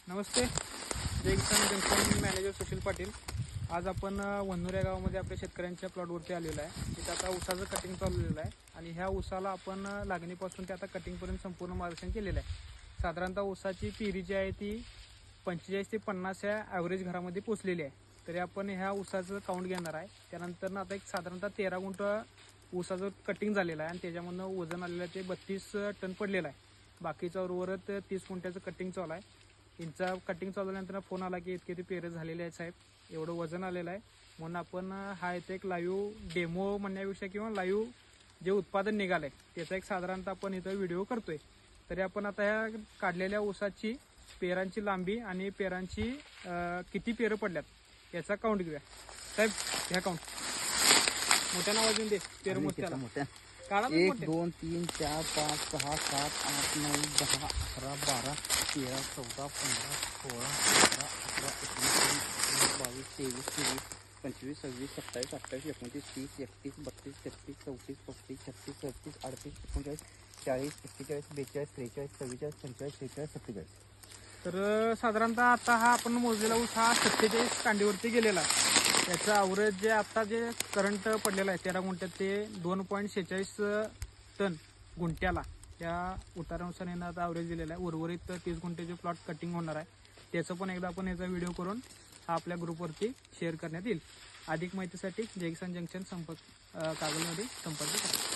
नमस्ते, जय किसान junction manager Sushil Patil. आज आपण वन्नूर या गावामध्ये आपल्या शेतकऱ्यांच्या प्लॉटवरती आलेलो आहे. तिथे आता ऊसाचं कटिंग चाललेलं आहे आणि ह्या ऊसाला आपण लागणीपासून ते आता कटिंगपर्यंत संपूर्ण मार्गदर्शन केलेलं आहे. साधारणतः ऊसाची पेरी जी आहे ती 45 ते 50 या ॲव्हरेज घरामध्ये पोचलेली आहे. तरी आपण ह्या ऊसाचं काउंट घेणार आहे. त्यानंतर आता एक साधारणतः 13 गुंठ ऊसाचं कटिंग झालेलं आहे आणि त्याच्यामधनं वजन आलेलं आहे ते 32 टन पडलेलं आहे. बाकीचा उर्वरित 30 गुंठ्याचं कटिंग चालू आहे. यांचा कटिंग चालू झाल्यानंतर फोन आला की इतके ते पेरे झालेले आहेत साहेब, एवढं वजन आलेलं आहे. म्हणून आपण हा इथे एक लाईव्ह डेमो म्हणण्यापेक्षा किंवा लाईव्ह जे उत्पादन निघालं आहे त्याचा एक साधारणतः आपण इथं व्हिडिओ करतोय. तरी आपण आता ह्या काढलेल्या ऊसाची पेरांची लांबी आणि पेरांची किती पेरं पडल्यात याचा काउंट घेऊया. साहेब ह्या काउंट मोठ्या नावाजून दे पेरं मोठ्याला काढा. 1 2 3 4 5 6 7 8 9 10 11 12 13 14 15 16 17 18 19 20 22 23 24 25 26 27 28 29 30 31 32 33 34 35 36 37 38 39 40 41 42 43 44 45 46 47 47. तर साधारणतः आता हा आपण मोजलेला ऊस हा 47 कांडीवरती गेलेला. याचं अवरेज जे आता जे करंट पडलेलं आहे 13 गुंठ्यात ते 2.46 टन गुंठ्याला त्या उतारानुसार यांना आता अवरेज दिलेला आहे. उर्वरित 30 गुंठ्याचे प्लॉट कटिंग होणार आहे. त्याचं पण एकदा आपण याचा व्हिडिओ करून हा आपल्या ग्रुपवरती शेअर करण्यात येईल. अधिक माहितीसाठी जय किसान जंक्शन कागलमध्ये संपर्क करा.